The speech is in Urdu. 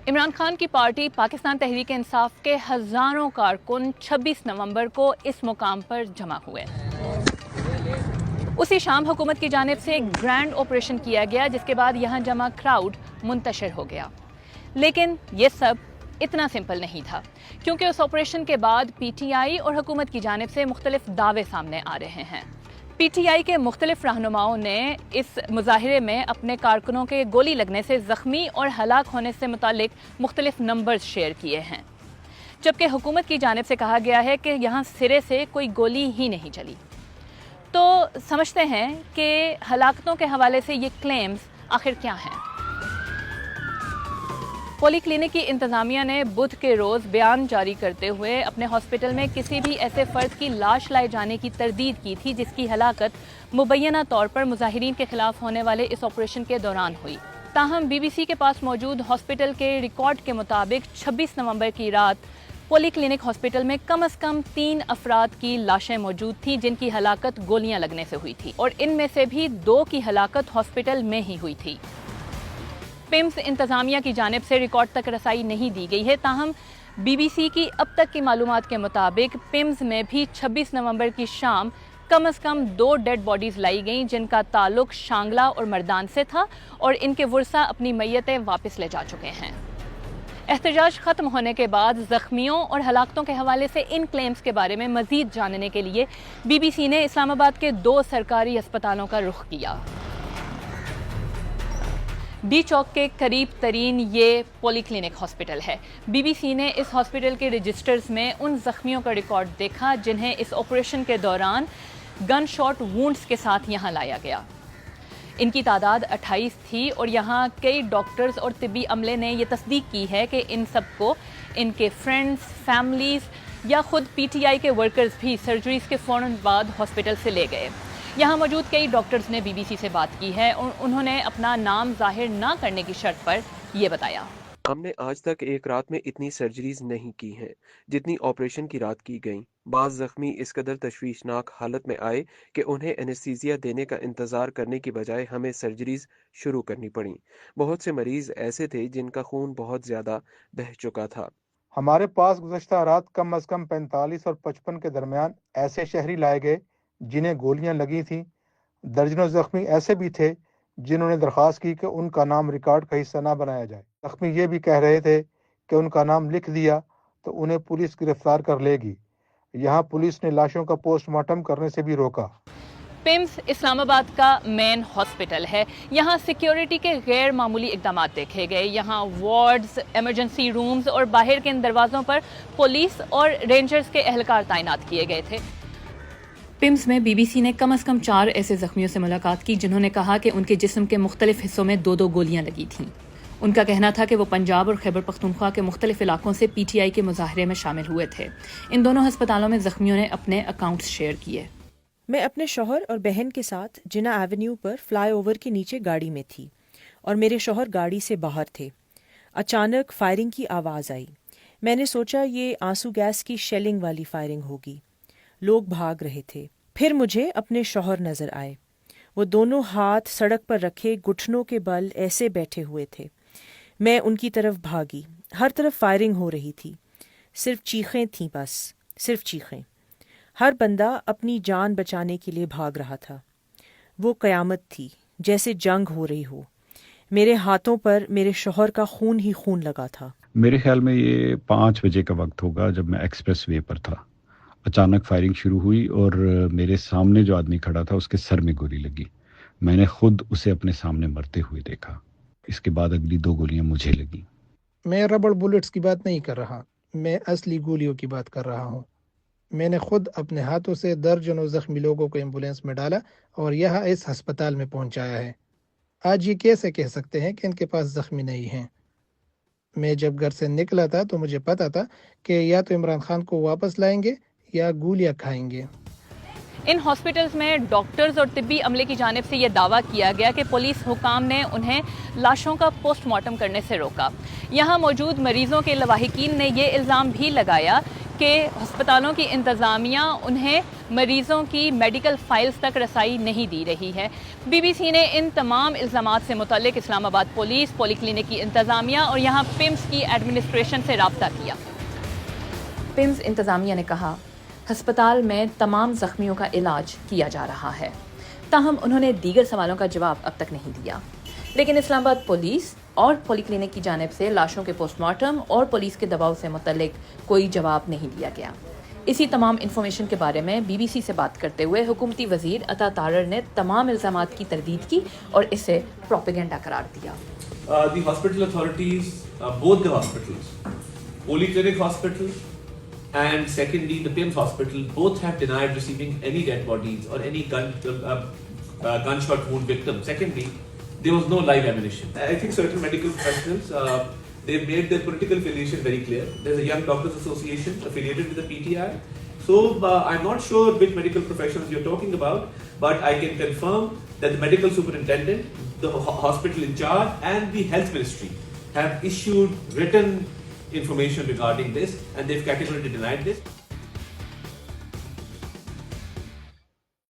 عمران خان کی پارٹی پاکستان تحریک انصاف کے ہزاروں کارکن 26 نومبر کو اس مقام پر جمع ہوئے۔ اسی شام حکومت کی جانب سے ایک گرینڈ آپریشن کیا گیا، جس کے بعد یہاں جمع کراؤڈ منتشر ہو گیا۔ لیکن یہ سب اتنا سمپل نہیں تھا، کیونکہ اس آپریشن کے بعد پی ٹی آئی اور حکومت کی جانب سے مختلف دعوے سامنے آ رہے ہیں۔ پی ٹی آئی کے مختلف رہنماؤں نے اس مظاہرے میں اپنے کارکنوں کے گولی لگنے سے زخمی اور ہلاک ہونے سے متعلق مختلف نمبرز شیئر کیے ہیں، جبکہ حکومت کی جانب سے کہا گیا ہے کہ یہاں سرے سے کوئی گولی ہی نہیں چلی۔ تو سمجھتے ہیں کہ ہلاکتوں کے حوالے سے یہ کلیمز آخر کیا ہیں۔ پولی کلینک کی انتظامیہ نے بدھ کے روز بیان جاری کرتے ہوئے اپنے ہاسپٹل میں کسی بھی ایسے فرد کی لاش لائے جانے کی تردید کی تھی جس کی ہلاکت مبینہ طور پر مظاہرین کے خلاف ہونے والے اس آپریشن کے دوران ہوئی۔ تاہم بی بی سی کے پاس موجود ہاسپٹل کے ریکارڈ کے مطابق 26 نومبر کی رات پولی کلینک ہاسپٹل میں کم از کم 3 افراد کی لاشیں موجود تھیں جن کی ہلاکت گولیاں لگنے سے ہوئی تھی، اور ان میں سے بھی 2 کی ہلاکت ہاسپٹل میں ہی ہوئی تھی۔ پیمز انتظامیہ کی جانب سے ریکارڈ تک رسائی نہیں دی گئی ہے، تاہم بی بی سی کی اب تک کی معلومات کے مطابق پیمز میں بھی 26 نومبر کی شام کم از کم 2 ڈیڈ باڈیز لائی گئیں جن کا تعلق شانگلہ اور مردان سے تھا، اور ان کے ورثاء اپنی میتیں واپس لے جا چکے ہیں۔ احتجاج ختم ہونے کے بعد زخمیوں اور ہلاکتوں کے حوالے سے ان کلیمز کے بارے میں مزید جاننے کے لیے بی بی سی نے اسلام آباد کے 2 سرکاری اسپتالوں کا رخ کیا۔ ڈی چوک کے قریب ترین یہ پولی کلینک ہاسپٹل ہے۔ بی بی سی نے اس ہاسپٹل کے رجسٹرز میں ان زخمیوں کا ریکارڈ دیکھا جنہیں اس آپریشن کے دوران گن شاٹ وونڈز کے ساتھ یہاں لایا گیا۔ ان کی تعداد 28 تھی، اور یہاں کئی ڈاکٹرز اور طبی عملے نے یہ تصدیق کی ہے کہ ان سب کو ان کے فرینڈز، فیملیز یا خود پی ٹی آئی کے ورکرز بھی سرجریز کے فوراً بعد ہاسپٹل سے لے گئے۔ یہاں موجود کئی ڈاکٹرز نے بی بی سی سے بات کی ہے، اور انہوں نے اپنا نام ظاہر نہ کرنے کی شرط پر یہ بتایا۔ ہم نے آج تک ایک رات میں اتنی سرجریز نہیں کی ہیں جتنی آپریشن کی رات کی گئیں۔ بعض زخمی اس قدر تشویشناک حالت میں آئے کہ انہیں اینستھیزیا دینے کا انتظار کرنے کی بجائے ہمیں سرجریز شروع کرنی پڑیں۔ بہت سے مریض ایسے تھے جن کا خون بہت زیادہ بہہ چکا تھا۔ ہمارے پاس گزشتہ رات کم از کم 45 اور 55 کے درمیان ایسے شہری لائے گئے جنہیں گولیاں لگی تھیں۔ درجنوں زخمی ایسے بھی تھے جنہوں نے درخواست کی کہ ان کا نام ریکارڈ کا حصہ نہ بنایا جائے۔ زخمی یہ بھی کہہ رہے تھے کہ ان کا نام لکھ دیا تو انہیں پولیس گرفتار کر لے گی۔ یہاں پولیس نے لاشوں کا پوسٹ مارٹم کرنے سے بھی روکا۔ پیمز اسلام آباد کا مین ہاسپٹل ہے۔ یہاں سیکیورٹی کے غیر معمولی اقدامات دیکھے گئے۔ یہاں وارڈز، ایمرجنسی رومز اور باہر کے ان دروازوں پر پولیس اور رینجرز کے اہلکار تعینات کیے گئے تھے۔ پیمز میں بی بی سی نے کم از کم 4 ایسے زخمیوں سے ملاقات کی جنہوں نے کہا کہ ان کے جسم کے مختلف حصوں میں 2 گولیاں لگی تھیں۔ ان کا کہنا تھا کہ وہ پنجاب اور خیبر پختونخوا کے مختلف علاقوں سے پی ٹی آئی کے مظاہرے میں شامل ہوئے تھے۔ ان دونوں ہسپتالوں میں زخمیوں نے اپنے اکاؤنٹس شیئر کیے۔ میں اپنے شوہر اور بہن کے ساتھ جنا ایونیو پر فلائی اوور کے نیچے گاڑی میں تھی، اور میرے شوہر گاڑی سے باہر تھے۔ اچانک فائرنگ کی آواز آئی۔ میں نے سوچا یہ آنسو گیس کی شیلنگ والی فائرنگ ہوگی۔ لوگ بھاگ رہے تھے۔ پھر مجھے اپنے شوہر نظر آئے۔ وہ دونوں ہاتھ سڑک پر رکھے گھٹنوں کے بل ایسے بیٹھے ہوئے تھے۔ میں ان کی طرف بھاگی۔ ہر طرف فائرنگ ہو رہی تھی، صرف چیخیں تھیں، بس صرف چیخیں۔ ہر بندہ اپنی جان بچانے کے لیے بھاگ رہا تھا۔ وہ قیامت تھی، جیسے جنگ ہو رہی ہو۔ میرے ہاتھوں پر میرے شوہر کا خون ہی خون لگا تھا۔ میرے خیال میں یہ 5 بجے کا وقت ہوگا جب میں ایکسپریس وے پر تھا۔ اچانک فائرنگ شروع ہوئی اور میرے سامنے جو آدمی کھڑا تھا اس کے سر میں گولی لگی۔ میں نے خود اسے اپنے سامنے مرتے ہوئے دیکھا۔ اس کے بعد اگلی 2 گولیاں مجھے لگیں۔ میں ربڑ بلٹس کی بات نہیں کر رہا، میں اصلی گولیوں کی بات کر رہا ہوں۔ میں نے خود اپنے ہاتھوں سے درجنوں زخمی لوگوں کو ایمبولینس میں ڈالا اور یہاں اس ہسپتال میں پہنچایا ہے۔ آج یہ کیسے کہہ سکتے ہیں کہ ان کے پاس زخمی نہیں ہیں؟ میں جب گھر سے نکلا تھا تو مجھے پتا تھا کہ یا تو عمران خان کو واپس لائیں گے یا گولیاں کھائیں گے۔ ان ہاسپٹلز میں ڈاکٹرز اور طبی عملے کی جانب سے یہ دعویٰ کیا گیا کہ پولیس حکام نے انہیں لاشوں کا پوسٹ مارٹم کرنے سے روکا۔ یہاں موجود مریضوں کے لواحقین نے یہ الزام بھی لگایا کہ ہسپتالوں کی انتظامیہ انہیں مریضوں کی میڈیکل فائلز تک رسائی نہیں دی رہی ہے۔ بی بی سی نے ان تمام الزامات سے متعلق اسلام آباد پولیس، پولی کلینک کی انتظامیہ اور یہاں پمز کی ایڈمنسٹریشن سے رابطہ کیا۔ پمز انتظامیہ نے کہا ہسپتال میں تمام زخمیوں کا علاج کیا جا رہا ہے، تاہم انہوں نے دیگر سوالوں کا جواب اب تک نہیں دیا۔ لیکن اسلام آباد پولیس اور پولی کلینک کی جانب سے لاشوں کے پوسٹ مارٹم اور پولیس کے دباؤ سے متعلق کوئی جواب نہیں دیا گیا۔ اسی تمام انفارمیشن کے بارے میں بی بی سی سے بات کرتے ہوئے حکومتی وزیر عطا تارڑ نے تمام الزامات کی تردید کی اور اسے پروپیگنڈا قرار دیا۔ The hospital authorities, both the hospitals, Polyclinic Hospital and secondly the PIMS Hospital, both have denied receiving any dead bodies or any gunshot wound victims. Secondly, there was no live ammunition. I think certain medical professionals, they've made their political affiliation very clear. There's a Young Doctors Association affiliated with the PTI. So I'm not sure which medical professionals you're talking about, but I can confirm that the medical superintendent, the hospital in charge and the health ministry have issued written information regarding this and they've categorically denied this.